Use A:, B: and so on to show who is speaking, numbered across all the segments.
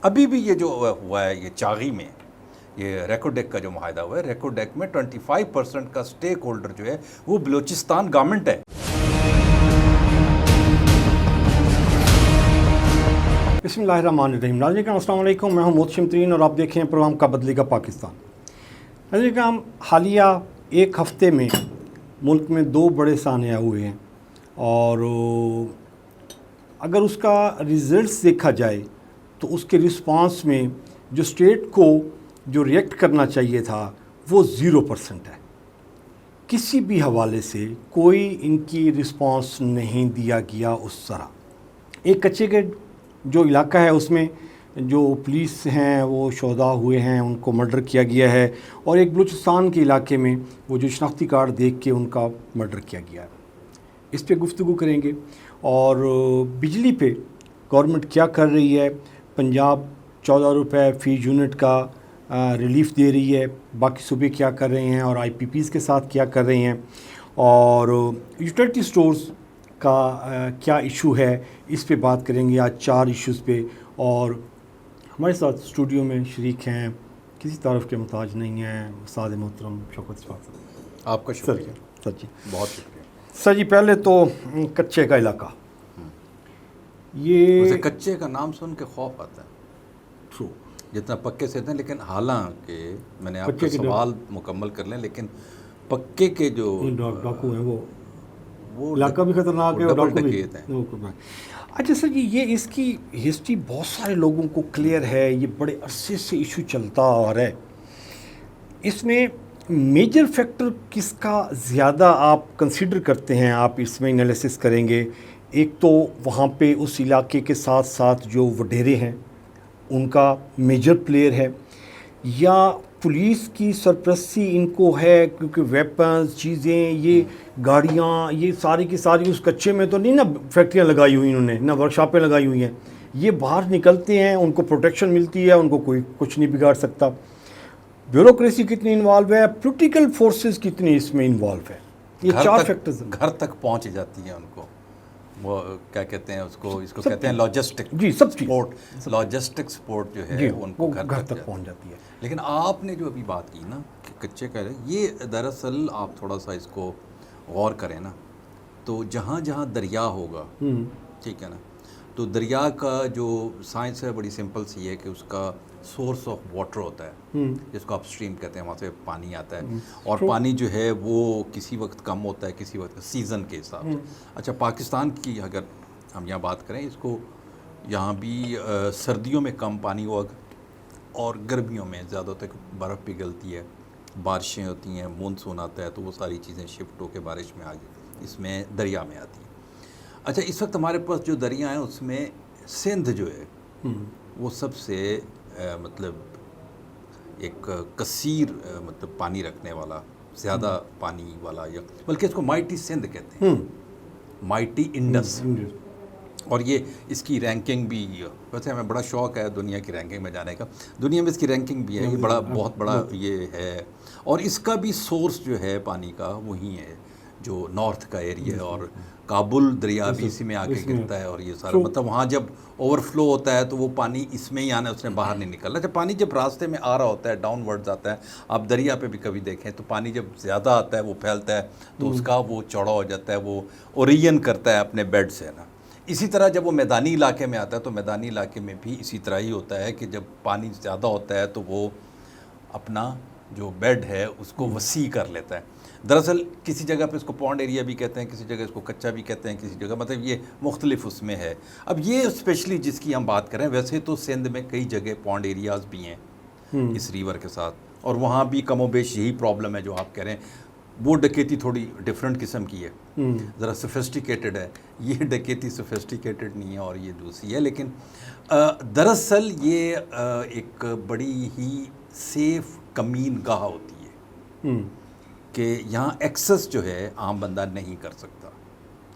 A: ابھی بھی یہ جو ہوا ہے یہ چاغی میں یہ ریکوڈیک کا جو معاہدہ ہوا ہے، ریکوڈیک میں 25% کا سٹیک ہولڈر جو ہے وہ بلوچستان گورنمنٹ ہے۔
B: بسم اللہ الرحمن الرحیم۔ ناظرین کرام السلام علیکم، میں ہوں محتشم ترین اور آپ دیکھ رہے ہیں پروگرام کا بدلے گا پاکستان۔ ناظرین کرام، حالیہ ایک ہفتے میں ملک میں 2 بڑے سانحہ ہوئے ہیں، اور اگر اس کا ریزلٹس دیکھا جائے تو اس کے رسپانس میں جو اسٹیٹ کو جو ریئیکٹ کرنا چاہیے تھا وہ 0% ہے۔ کسی بھی حوالے سے کوئی ان کی رسپانس نہیں دیا گیا اس طرح۔ ایک کچے کے جو علاقہ ہے اس میں جو پولیس ہیں وہ شہداء ہوئے ہیں، ان کو مرڈر کیا گیا ہے، اور ایک بلوچستان کے علاقے میں وہ جو شناختی کارڈ دیکھ کے ان کا مرڈر کیا گیا ہے۔ اس پہ گفتگو کریں گے، اور بجلی پہ گورنمنٹ کیا کر رہی ہے۔ پنجاب 14 روپے فی یونٹ کا ریلیف دے رہی ہے، باقی صوبے کیا کر رہے ہیں اور آئی پی پیز کے ساتھ کیا کر رہے ہیں، اور یوٹیلیٹی سٹورز کا کیا ایشو ہے، اس پہ بات کریں گے آج 4 ایشوز پہ۔ اور ہمارے ساتھ اسٹوڈیو میں شریک ہیں، کسی تعارف کے محتاج نہیں ہیں، استاد محترم شوکت اسفاق صاحب۔
A: آپ کا شکریہ
B: سر جی،
A: بہت شکریہ
B: سر جی، پہلے تو کچے کا علاقہ، یہ
A: ویسے کچے کا نام سن کے خوف آتا ہے
B: ٹرو
A: جتنا پکے سے ہیں، لیکن حالانکہ میں نے آپ کا سوال مکمل کر لیں، لیکن پکے کے جو
B: ڈاکو ہیں وہ
A: وہ
B: علاقہ بھی خطرناک ہے اور
A: ڈبل
B: ڈاکو بھی
A: ڈکیت ہیں۔
B: اچھا سر جی، یہ اس کی ہسٹری بہت سارے لوگوں کو کلیئر ہے، یہ بڑے عرصے سے ایشو چلتا آ رہا ہے۔ اس میں میجر فیکٹر کس کا زیادہ آپ کنسیڈر کرتے ہیں، آپ اس میں انالیسس کریں گے؟ ایک تو وہاں پہ اس علاقے کے ساتھ ساتھ جو وڈیرے ہیں ان کا میجر پلیئر ہے، یا پولیس کی سرپرستی ان کو ہے، کیونکہ ویپنز چیزیں، یہ گاڑیاں، یہ ساری کی ساری اس کچے میں تو نہیں نا فیکٹریاں لگائی ہوئی انہوں نے، نہ ورکشاپیں لگائی ہوئی ہیں، یہ باہر نکلتے ہیں، ان کو پروٹیکشن ملتی ہے، ان کو کوئی کچھ نہیں بگاڑ سکتا۔ بیوروکریسی کتنی انوالو ہے، پولیٹیکل فورسز کتنی اس میں انوالو ہے، یہ 4 فیکٹرز ہیں۔
A: گھر تک پہنچ جاتی ہیں ان کو، وہ کیا کہتے ہیں اس کو کہتے ہیں لاجسٹک
B: جی، سب چیز
A: سپورٹ، لاجسٹک سپورٹ جو ہے ان کو گھر تک
B: پہنچ جاتی ہے۔
A: لیکن آپ نے جو ابھی بات کی نا کہ کچے کا، یہ دراصل آپ تھوڑا سا اس کو غور کریں نا، تو جہاں جہاں دریا ہوگا، ٹھیک ہے نا، تو دریا کا جو سائنس ہے بڑی سمپل سی ہے کہ اس کا سورس آف واٹر ہوتا ہے، جس کو آپ اسٹریم کہتے ہیں، وہاں سے پانی آتا ہے، اور پانی جو ہے وہ کسی وقت کم ہوتا ہے، کسی وقت سیزن کے حساب سے۔ اچھا، پاکستان کی اگر ہم یہاں بات کریں، اس کو یہاں بھی سردیوں میں کم پانی ہوگا اور گرمیوں میں زیادہ ہوتا ہے، برف پگھلتی ہے، بارشیں ہوتی ہیں، مونسون آتا ہے، تو وہ ساری چیزیں شفٹ ہو کے بارش میں آگے اس میں دریا میں آتی ہیں۔ اچھا، اس وقت ہمارے پاس جو دریا ہیں اس میں سندھ جو ہے وہ سب سے مطلب ایک کثیر مطلب پانی رکھنے والا، زیادہ پانی والا، یا بلکہ اس کو مائٹی سندھ کہتے ہیں، مائٹی انڈس۔ اور یہ اس کی رینکنگ بھی، ویسے ہمیں بڑا شوق ہے دنیا کی رینکنگ میں جانے کا، دنیا میں اس کی رینکنگ بھی ہے، یہ بہت بڑا یہ ہے، اور اس کا بھی سورس جو ہے پانی کا وہی ہے جو نارتھ کا ایریا ہے، اور کابل دریا بھی اسی میں آ کے گرتا ہے، اور یہ سارا مطلب وہاں جب اوور فلو ہوتا ہے تو وہ پانی اس میں ہی آنا ہے، اس نے باہر نہیں نکلنا۔ جب پانی جب راستے میں آ رہا ہوتا ہے، ڈاؤن ورڈز آتا ہے، آپ دریا پہ بھی کبھی دیکھیں تو پانی جب زیادہ آتا ہے وہ پھیلتا ہے تو اس کا وہ چوڑا ہو جاتا ہے، وہ اوریجن کرتا ہے اپنے بیڈ سے نا۔ اسی طرح جب وہ میدانی علاقے میں آتا ہے تو میدانی علاقے میں بھی اسی طرح ہی ہوتا ہے کہ جب پانی زیادہ ہوتا ہے تو وہ اپنا جو بیڈ ہے اس کو وسیع کر لیتا ہے۔ دراصل کسی جگہ پہ اس کو پونڈ ایریا بھی کہتے ہیں، کسی جگہ اس کو کچا بھی کہتے ہیں، کسی جگہ مطلب یہ مختلف اس میں ہے۔ اب یہ اسپیشلی جس کی ہم بات کریں، ویسے تو سندھ میں کئی جگہ پونڈ ایریاز بھی ہیں اس ریور کے ساتھ، اور وہاں بھی کم و بیش یہی پرابلم ہے جو آپ کہہ رہے ہیں۔ وہ ڈکیتی تھوڑی ڈیفرنٹ قسم کی ہے، ذرا سوفسٹیکیٹڈ ہے، یہ ڈکیتی سوفسٹیکیٹڈ نہیں ہے اور یہ دوسری ہے، لیکن دراصل یہ ایک بڑی ہی سیف کمین گاہ ہوتی ہے کہ یہاں ایکسس جو ہے عام بندہ نہیں کر سکتا،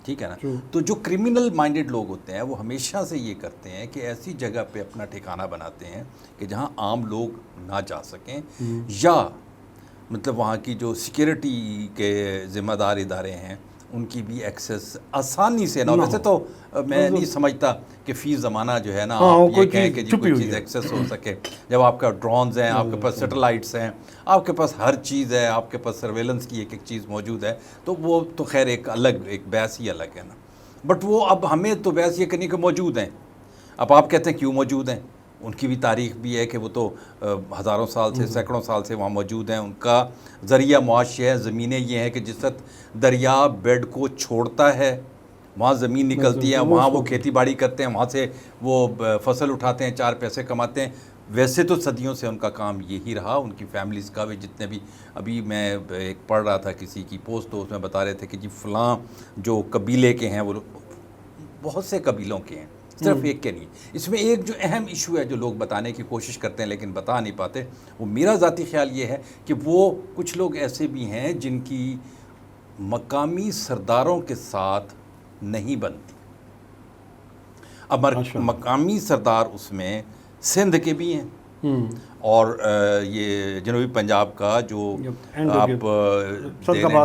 A: ٹھیک ہے نا۔ تو جو کرمنل مائنڈڈ لوگ ہوتے ہیں وہ ہمیشہ سے یہ کرتے ہیں کہ ایسی جگہ پہ اپنا ٹھکانہ بناتے ہیں کہ جہاں عام لوگ نہ جا سکیں، یا مطلب وہاں کی جو سیکیورٹی کے ذمہ دار ادارے ہیں ان کی بھی ایکسیس آسانی سے نہ. ویسے تو میں نہیں سمجھتا کہ فی زمانہ جو ہے نا آپ یہ کہیں کہ جی کوئی چیز ایکسیس ہو سکے. جب آپ کا ڈرونز ہیں, آپ کے پاس سیٹلائٹس ہیں, آپ کے پاس ہر چیز ہے, آپ کے پاس سرویلنس کی ایک ایک چیز موجود ہے, تو وہ تو خیر ایک الگ ایک بحث ہی الگ ہے نا. بٹ وہ اب ہمیں تو بحث یہ کرنی کہ موجود ہیں. اب آپ کہتے ہیں کیوں موجود ہیں, ان کی بھی تاریخ بھی ہے کہ وہ تو ہزاروں سال سے سینکڑوں سال سے وہاں موجود ہیں. ان کا ذریعہ معاش ہے, زمینیں یہ ہیں کہ جس وقت دریا بیڈ کو چھوڑتا ہے وہاں زمین نکلتی ہے, وہاں وہ کھیتی باڑی کرتے ہیں, وہاں سے وہ فصل اٹھاتے ہیں, 4 پیسے کماتے ہیں. ویسے تو صدیوں سے ان کا کام یہی رہا. ان کی فیملیز کا بھی جتنے بھی, ابھی میں ایک پڑھ رہا تھا کسی کی پوسٹ, تو اس میں بتا رہے تھے کہ جی فلاں جو قبیلے کے ہیں وہ بہت سے قبیلوں کے ہیں, صرف ایک کے نہیں. اس میں ایک جو اہم ایشو ہے جو لوگ بتانے کی کوشش کرتے ہیں لیکن بتا نہیں پاتے, وہ میرا ذاتی خیال یہ ہے کہ وہ کچھ لوگ ایسے بھی ہیں جن کی مقامی سرداروں کے ساتھ نہیں بنتی. اب مقامی سردار اس میں سندھ کے بھی ہیں اور یہ جنوبی پنجاب کا جو آپ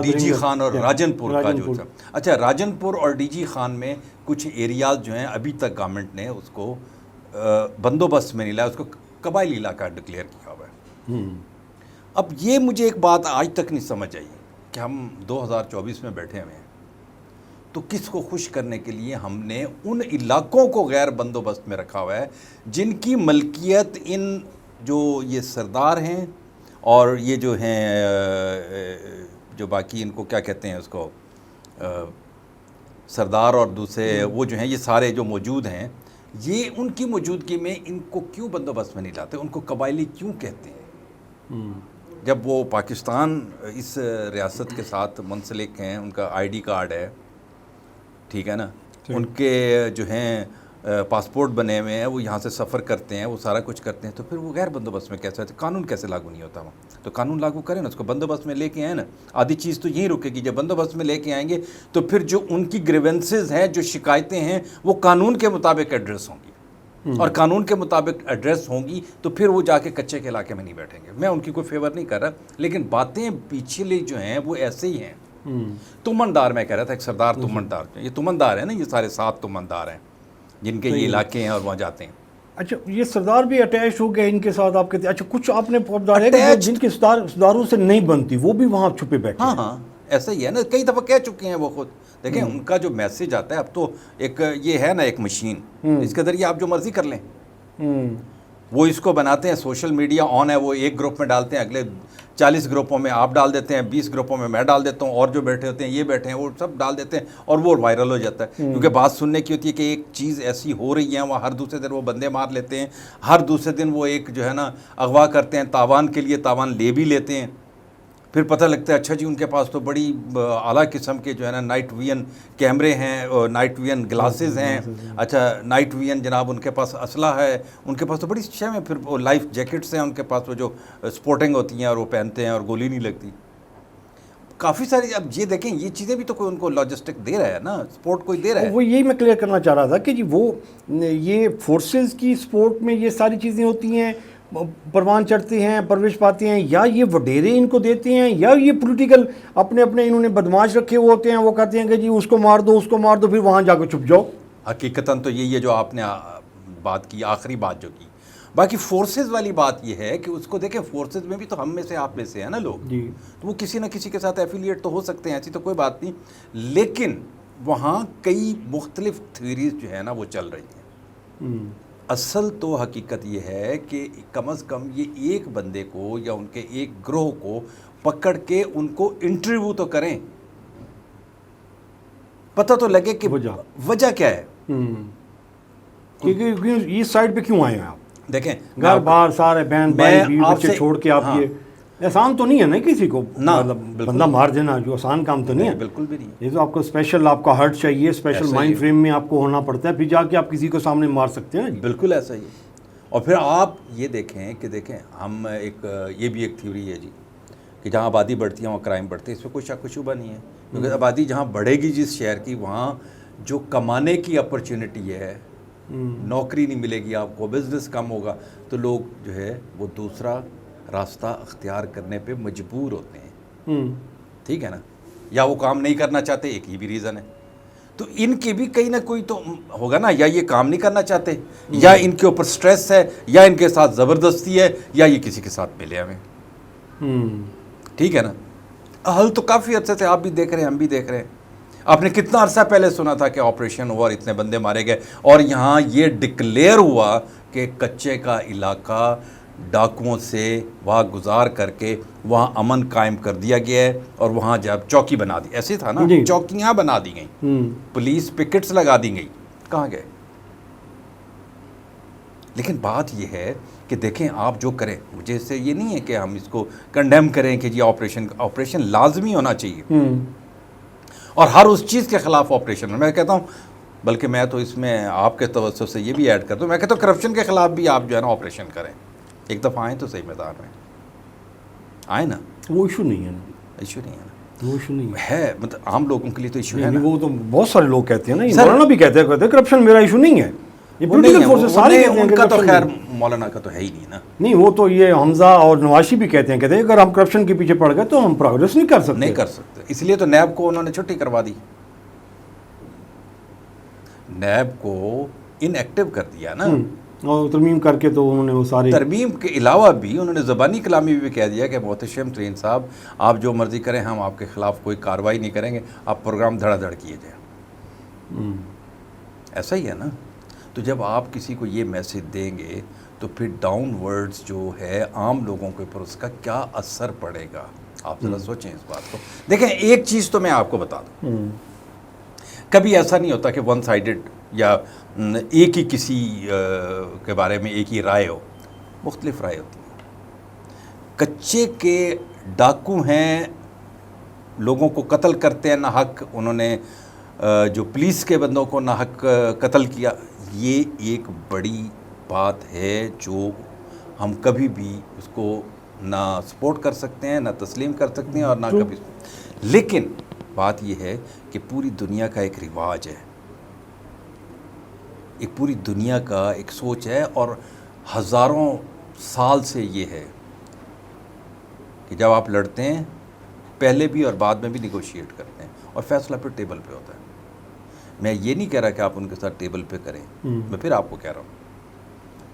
A: ڈی جی خان اور راجن پور کا جو تھا. اچھا, راجن پور اور ڈی جی خان میں کچھ ایریاز جو ہیں ابھی تک گورنمنٹ نے اس کو بندوبست میں نہیں لایا, اس کو قبائلی علاقہ ڈکلیئر کیا ہوا ہے. اب یہ مجھے ایک بات آج تک نہیں سمجھ آئی کہ ہم 2024 میں بیٹھے ہوئے ہیں, تو کس کو خوش کرنے کے لیے ہم نے ان علاقوں کو غیر بندوبست میں رکھا ہوا ہے جن کی ملکیت ان جو یہ سردار ہیں اور یہ جو ہیں جو باقی ان کو کیا کہتے ہیں اس کو سردار اور دوسرے وہ جو ہیں یہ سارے جو موجود ہیں, یہ ان کی موجودگی میں ان کو کیوں بندوبست میں نہیں لاتے, ان کو قبائلی کیوں کہتے ہیں جب وہ پاکستان اس ریاست کے ساتھ منسلک ہیں, ان کا آئی ڈی کارڈ ہے, ٹھیک ہے نا, ان کے جو ہیں پاسپورٹ بنے ہوئے ہیں, وہ یہاں سے سفر کرتے ہیں, وہ سارا کچھ کرتے ہیں, تو پھر وہ غیر بندوبست میں کیسے آتے؟ قانون کیسے لاگو نہیں ہوتا وہاں؟ تو قانون لاگو کریں نا, اس کو بندوبست میں لے کے آئیں نا. آدھی چیز تو یہی رکے گی, جب بندوبست میں لے کے آئیں گے تو پھر جو ان کی گریونسز ہیں, جو شکایتیں ہیں, وہ قانون کے مطابق ایڈریس ہوں گی, اور قانون کے مطابق ایڈریس ہوں گی تو پھر وہ جا کے کچے کے علاقے میں نہیں بیٹھیں گے. میں ان کی کوئی فیور نہیں کر رہا, لیکن باتیں پیچھے جو ہیں وہ ایسے ہی ہیں. تمندار میں کہہ رہا تھا, ایک سردار تمندار, یہ تمندار ہے نا, یہ سارے 7 تمندار ہیں جن کے یہ علاقے ہیں اور وہاں جاتے ہیں.
B: اچھا, یہ سردار بھی اٹیچ ہو گئے ان کے ساتھ آپ کہتے ہیں. اچھا, کچھ آپ نے ہے کہ جن کے سرداروں سے نہیں بنتی وہ بھی وہاں چھپے بیٹھے.
A: ہاں ایسا ہی ہے نا, کئی دفعہ کہہ چکے ہیں وہ خود. دیکھیں ان کا جو میسج آتا ہے, اب تو ایک یہ ہے نا ایک مشین, اس کے ذریعے آپ جو مرضی کر لیں. وہ اس کو بناتے ہیں, سوشل میڈیا آن ہے, وہ ایک گروپ میں ڈالتے ہیں, اگلے 40 گروپوں میں آپ ڈال دیتے ہیں, 20 گروپوں میں میں ڈال دیتا ہوں, اور جو بیٹھے ہوتے ہیں یہ بیٹھے ہیں وہ سب ڈال دیتے ہیں, اور وہ وائرل ہو جاتا ہے. کیونکہ بات سننے کی ہوتی ہے کہ ایک چیز ایسی ہو رہی ہے, وہاں ہر دوسرے دن وہ بندے مار لیتے ہیں, ہر دوسرے دن وہ ایک جو ہے نا اغوا کرتے ہیں, تاوان کے لیے تاوان لے بھی لیتے ہیں. پھر پتہ لگتا ہے اچھا جی ان کے پاس تو بڑی اعلیٰ قسم کے جو ہے نا نائٹ ویژن کیمرے ہیں, نائٹ ویژن گلاسز ہیں, اچھا نائٹ ویژن جناب ان کے پاس اسلحہ ہے, ان کے پاس تو بڑی شے میں, پھر وہ لائف جیکٹس ہیں ان کے پاس, وہ جو سپورٹنگ ہوتی ہیں اور وہ پہنتے ہیں اور گولی نہیں لگتی. کافی ساری. اب یہ دیکھیں یہ چیزیں بھی تو کوئی ان کو لاجسٹک دے رہا ہے نا, سپورٹ کوئی دے رہا ہے.
B: وہ یہی میں کلیئر کرنا چاہ رہا تھا کہ جی وہ یہ فورسز کی سپورٹ میں یہ ساری چیزیں ہوتی ہیں, پروان چڑھتے ہیں, پرورش پاتے ہیں, یا یہ وڈیرے ان کو دیتے ہیں, یا یہ پولیٹیکل اپنے انہوں نے بدماش رکھے ہوئے ہوتے ہیں, وہ کہتے ہیں کہ جی اس کو مار دو, اس کو مار دو, پھر وہاں جا کے چھپ جاؤ.
A: حقیقتاً تو یہی ہے جو آپ نے بات کی, آخری بات جو کی. باقی فورسز والی بات یہ ہے کہ اس کو دیکھیں, فورسز میں بھی تو ہم میں سے آپ میں سے ہیں نا لوگ, تو وہ کسی نہ کسی کے ساتھ ایفیلیٹ تو ہو سکتے ہیں, ایسی تو کوئی بات نہیں. لیکن وہاں کئی مختلف تھیوریز جو ہے نا وہ چل رہی ہیں. اصل تو حقیقت یہ ہے کہ کم از کم یہ ایک بندے کو یا ان کے ایک گروہ کو پکڑ کے ان کو انٹرویو تو کریں, پتہ تو لگے کہ وجہ کیا ہے,
B: کیونکہ یہ سائڈ پہ کیوں آئے ہیں آپ.
A: دیکھیں
B: گھر بار سارے بہن بھائی بیوی بچے چھوڑ کے آپ, یہ آسان تو نہیں ہے نا کسی کو بندہ مار دینا, جو آسان کام تو نہیں ہے.
A: بالکل بھی نہیں.
B: یہ تو آپ کو اسپیشل آپ کا ہارٹ چاہیے, اسپیشل مائنڈ فریم میں آپ کو ہونا پڑتا ہے, پھر جا کے آپ کسی کو سامنے مار سکتے ہیں.
A: بالکل ایسا ہی. اور پھر آپ یہ دیکھیں کہ ہم ایک یہ بھی ایک تھیوری ہے جی کہ جہاں آبادی بڑھتی ہے وہاں کرائم بڑھتے ہیں, اس میں کوئی شک و شبہ نہیں ہے. کیونکہ آبادی جہاں بڑھے گی جس شہر کی, وہاں جو کمانے کی اپرچونٹی ہے, نوکری نہیں ملے گی آپ کو, بزنس کم ہوگا, تو لوگ جو ہے وہ دوسرا راستہ اختیار کرنے پہ مجبور ہوتے ہیں. ٹھیک ہے نا, یا وہ کام نہیں کرنا چاہتے, ایک ہی بھی ریزن ہے. تو ان کے بھی کہیں نہ کوئی تو ہوگا نا, یا یہ کام نہیں کرنا چاہتے, یا ان کے اوپر سٹریس ہے, یا ان کے ساتھ زبردستی ہے, یا یہ کسی کے ساتھ ملے ہوئے. ٹھیک ہے نا. حل تو کافی عرصے سے آپ بھی دیکھ رہے ہیں, ہم بھی دیکھ رہے ہیں. آپ نے کتنا عرصہ پہلے سنا تھا کہ آپریشن ہوا اور اتنے بندے مارے گئے, اور یہاں یہ ڈکلیئر ہوا کہ کچے کا علاقہ ڈاکوؤں سے وہاں گزار کر کے وہاں امن قائم کر دیا گیا ہے, اور وہاں جب چوکی بنا دی, ایسے تھا نا, چوکیاں بنا دی گئیں, پولیس پکٹس لگا دی گئی, کہاں گئے؟ لیکن بات یہ ہے کہ دیکھیں آپ جو کریں, مجھے اس سے یہ نہیں ہے کہ ہم اس کو کنڈیم کریں کہ جی آپریشن لازمی ہونا چاہیے, اور ہر اس چیز کے خلاف آپریشن. میں کہتا ہوں, بلکہ میں تو اس میں آپ کے توسط سے یہ بھی ایڈ کر دوں, میں کہتا ہوں کرپشن کے خلاف بھی آپ جو ہے نا آپریشن کریں. ایک دفعہ آئیں تو صحیح میدان میں آئیں نا.
B: وہ ایشو نہیں ہے نا,
A: ایشو نہیں ہے نا,
B: وہ ایشو نہیں
A: ہے مطلب عام لوگوں کے لیے تو ایشو ہے نا.
B: وہ تو بہت سارے لوگ کہتے ہیں نا, مولانا بھی کہتے ہیں کرپشن میرا ایشو نہیں ہے. یہ پولیٹیکل فورسز سارے کہتے ہیں,
A: ان کا تو خیر مولانا کا تو ہے ہی نہیں نا.
B: نہیں, وہ تو یہ حمزہ اور نواشی بھی کہتے ہیں اگر ہم کرپشن کے پیچھے پڑ گئے تو ہم پروگریس نہیں کر سکتے.
A: اس لیے تو نیب کو انہوں نے چھٹی کروا دی, نیب کو ان ایکٹیو کر دیا نا,
B: اور ترمیم کر کے تو انہوں نے وہ سارے,
A: ترمیم کے علاوہ بھی انہوں نے زبانی کلامی بھی کہہ دیا کہ محتشم ترین صاحب آپ جو مرضی کریں, ہم آپ کے خلاف کوئی کارروائی نہیں کریں گے, آپ پروگرام دھڑا دھڑ کیے جائیں. ایسا ہی ہے نا. تو جب آپ کسی کو یہ میسج دیں گے تو پھر ڈاؤن ورڈز جو ہے عام لوگوں کے اوپر اس کا کیا اثر پڑے گا, آپ ذرا سوچیں اس بات کو. دیکھیں ایک چیز تو میں آپ کو بتا دوں, کبھی ایسا نہیں ہوتا کہ ون سائیڈڈ یا ایک ہی کسی کے بارے میں ایک ہی رائے ہو, مختلف رائے ہوتی ہیں. کچے کے ڈاکو ہیں, لوگوں کو قتل کرتے ہیں نہ حق, انہوں نے جو پولیس کے بندوں کو نہ حق قتل کیا, یہ ایک بڑی بات ہے جو ہم کبھی بھی اس کو نہ سپورٹ کر سکتے ہیں, نہ تسلیم کر سکتے ہیں, اور نہ کبھی. لیکن بات یہ ہے کہ پوری دنیا کا ایک رواج ہے, ایک پوری دنیا کا ایک سوچ ہے, اور ہزاروں سال سے یہ ہے کہ جب آپ لڑتے ہیں پہلے بھی اور بعد میں بھی نیگوشیٹ کرتے ہیں, اور فیصلہ پھر ٹیبل پہ ہوتا ہے. میں یہ نہیں کہہ رہا کہ آپ ان کے ساتھ ٹیبل پہ کریں, میں پھر آپ کو کہہ رہا ہوں,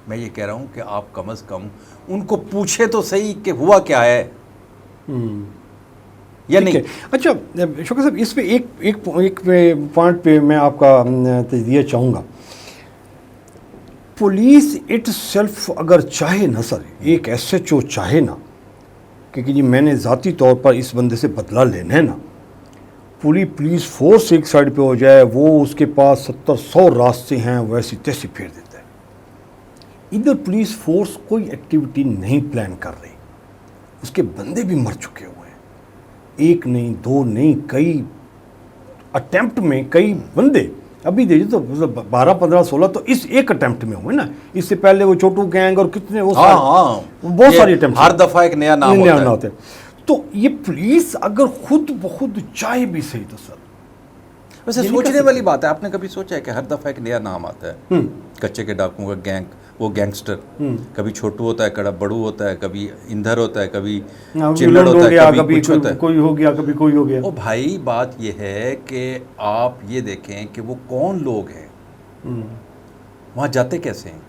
A: میں یہ کہہ رہا ہوں کہ آپ کم از کم ان کو پوچھیں تو صحیح کہ ہوا کیا ہے یا نہیں.
B: اچھا شوکت صاحب, اس پہ ایک پوائنٹ پہ میں آپ کا تجزیہ چاہوں گا. پولیس اٹ سیلف اگر چاہے نا سر, ایک ایس ایچ او چاہے نا کہ جی میں نے ذاتی طور پر اس بندے سے بدلہ لینا ہے نا, پوری پولیس فورس ایک سائڈ پہ ہو جائے, وہ اس کے پاس 70-100 راستے ہیں, ویسی تیسی پھیر دیتا ہے. ادھر پولیس فورس کوئی ایکٹیویٹی نہیں پلان کر رہی, اس کے بندے بھی مر چکے ہوئے ہیں, ایک نہیں دو نہیں, کئی اٹیمپٹ میں کئی بندے ابھی دیکھیے تو 12-15-16 تو اس ایک اٹیمپٹ میں ہوئے نا. اس سے پہلے وہ چھوٹو گینگ اور کتنے وہ بہت ساری اٹیمپٹ,
A: ہر دفعہ ایک نیا نام
B: ہوتا ہے. تو یہ پولیس اگر خود بخود چاہے بھی صحیح تو سر
A: ویسے سوچنے والی بات ہے. آپ نے کبھی سوچا ہے کہ ہر دفعہ ایک نیا نام آتا ہے, کچے کے ڈاکوؤں کا گینگ, وہ گینگسٹر, کبھی چھوٹو ہوتا ہے, کڑا بڑو ہوتا ہے, کبھی اندھر ہوتا ہے, کبھی چمڑ ہوتا ہے, کبھی کچھ ہوتا ہے,
B: کوئی ہو گیا کبھی کوئی ہو گیا.
A: او بھائی بات یہ ہے کہ آپ یہ دیکھیں کہ وہ کون لوگ ہیں, وہاں جاتے کیسے ہیں,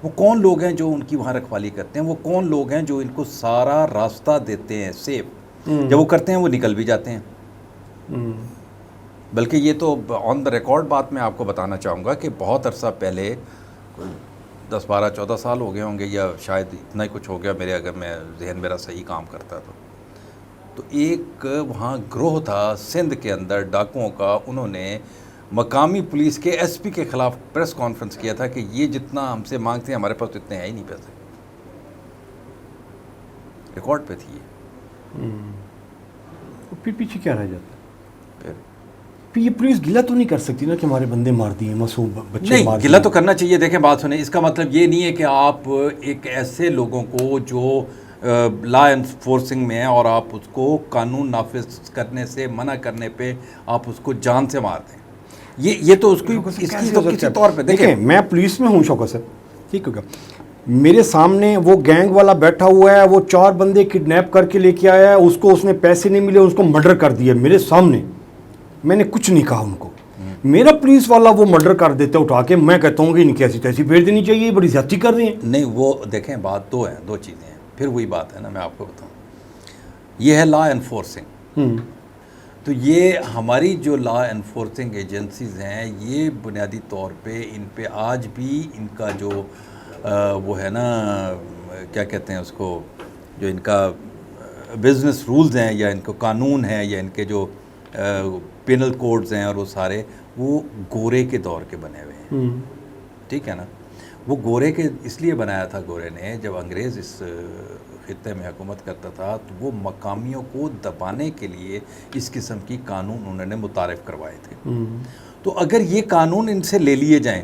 A: وہ کون لوگ ہیں جو ان کی وہاں رکھوالی کرتے ہیں, وہ کون لوگ ہیں جو ان کو سارا راستہ دیتے ہیں سیف, جب وہ کرتے ہیں وہ نکل بھی جاتے ہیں. بلکہ یہ تو آن دا ریکارڈ بات میں آپ کو بتانا چاہوں گا کہ بہت عرصہ پہلے 10-12-14 سال ہو گئے ہوں گے, یا شاید اتنا ہی کچھ ہو گیا میرے, اگر میں ذہن میرا صحیح کام کرتا تو ایک وہاں گروہ تھا سندھ کے اندر ڈاکوؤں کا, انہوں نے مقامی پولیس کے ایس پی کے خلاف پریس کانفرنس کیا تھا کہ یہ جتنا ہم سے مانگتے ہیں ہمارے پاس تو اتنے ہیں ہی نہیں پیسے. ریکارڈ پہ تھی یہ.
B: پھر پیچھے کیا رہ جاتا ہے, پھر یہ پولیس گلہ تو نہیں کر سکتی نا کہ ہمارے بندے مار دیے, معصوم بچے مار دیے.
A: نہیں, گلہ تو کرنا چاہیے. دیکھیں بات سنیں, اس کا مطلب یہ نہیں ہے کہ آپ ایک ایسے لوگوں کو جو لا انفورسنگ میں ہیں اور آپ اس کو قانون نافذ کرنے سے منع کرنے پہ آپ اس کو جان سے مار دیں. یہ تو اس کی تو کسی طور پہ دیکھیں,
B: میں پولیس میں ہوں شوکت صاحب, ٹھیک ہوگا, میرے سامنے وہ گینگ والا بیٹھا ہوا ہے, وہ 4 بندے کڈنیپ کر کے لے کے آیا ہے, اس کو اس نے پیسے نہیں ملے, اس کو مرڈر کر دیا میرے سامنے, میں نے کچھ نہیں کہا ان کو. میرا پولیس والا وہ مرڈر کر دیتا اٹھا کے, میں کہتا ہوں کہ ان کی ایسی تیسی بھیج دینی چاہیے, بڑی زیادتی کر رہے ہیں.
A: نہیں وہ دیکھیں بات دو ہے, دو چیزیں ہیں, پھر وہی بات ہے نا, میں آپ کو بتاؤں, یہ ہے لا انفورسنگ. تو یہ ہماری جو لا انفورسنگ ایجنسیز ہیں, یہ بنیادی طور پہ ان پہ آج بھی ان کا جو وہ ہے نا, کیا کہتے ہیں اس کو, جو ان کا بزنس رولز ہیں یا ان کو قانون ہیں یا ان کے جو پینل کوڈز ہیں اور وہ سارے, وہ گورے کے دور کے بنے ہوئے ہیں. ٹھیک ہے نا, وہ گورے کے اس لیے بنایا تھا گورے نے, جب انگریز اس خطے میں حکومت کرتا تھا تو وہ مقامیوں کو دبانے کے لیے اس قسم کی قانون انہوں نے متعارف کروائے تھے. تو اگر یہ قانون ان سے لے لیے جائیں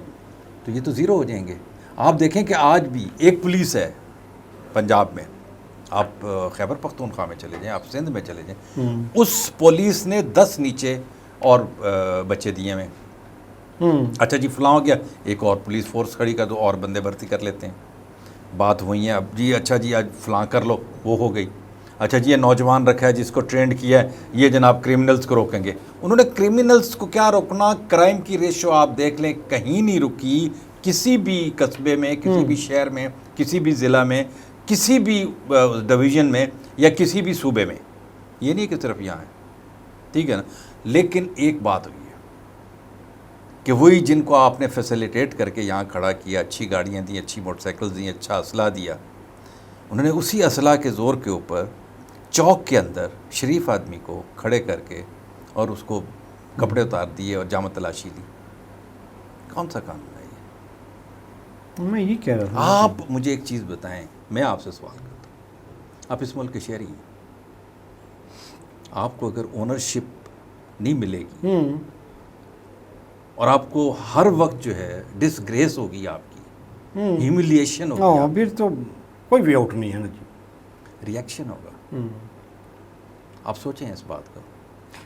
A: تو یہ تو زیرو ہو جائیں گے. آپ دیکھیں کہ آج بھی ایک پولیس ہے پنجاب میں, آپ خیبر پختونخوا میں چلے جائیں, آپ سندھ میں چلے جائیں, اس پولیس نے 10 نیچے اور بچے دیے میں. اچھا جی فلاں ہو گیا, ایک اور پولیس فورس کھڑی کر دو, اور بندے بھرتی کر لیتے ہیں. بات ہوئی ہے اب جی, اچھا جی آج فلاں کر لو, وہ ہو گئی. اچھا جی یہ نوجوان رکھا ہے جس کو ٹرینڈ کیا ہے, یہ جناب کرمنلز کو روکیں گے. انہوں نے کرمنلز کو کیا روکنا, کرائم کی ریشو آپ دیکھ لیں کہیں نہیں رکی کسی بھی قصبے میں, کسی بھی شہر میں, کسی بھی ضلع میں, کسی بھی ڈویژن میں یا کسی بھی صوبے میں. یہ نہیں کہ صرف یہاں ہے, ٹھیک ہے نا. لیکن ایک بات ہوئی ہے کہ وہی جن کو آپ نے فیسیلیٹیٹ کر کے یہاں کھڑا کیا, اچھی گاڑیاں دیں, اچھی موٹر سائیکلز دیں, اچھا اسلحہ دیا, انہوں نے اسی اسلحہ کے زور کے اوپر چوک کے اندر شریف آدمی کو کھڑے کر کے اور اس کو کپڑے اتار دیے اور جامہ تلاشی لی. کون سا قانون ہے یہ؟
B: میں یہ کہہ رہا تھا.
A: آپ مجھے ایک چیز بتائیں, میں آپ سے سوال کرتا ہوں, آپ اس ملک کے شہری ہیں, آپ کو اگر اونرشپ نہیں ملے گی اور آپ کو ہر وقت جو ہے ڈسگریس ہوگی, آپ کی ہیوملیشن ہوگی,
B: پھر تو کوئی وے آؤٹ نہیں ہے نا جی,
A: ریئیکشن ہوگا. آپ سوچیں اس بات کا.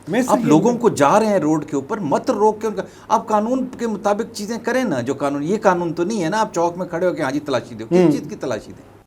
B: میں
A: آپ لوگوں کو جا رہے ہیں روڈ کے اوپر, مت روک کے ان کا, آپ قانون کے مطابق چیزیں کریں نا. جو قانون, یہ قانون تو نہیں ہے نا آپ چوک میں کھڑے ہو کے ہاں جی تلاشی دو, کس چیز کی تلاشی دیں؟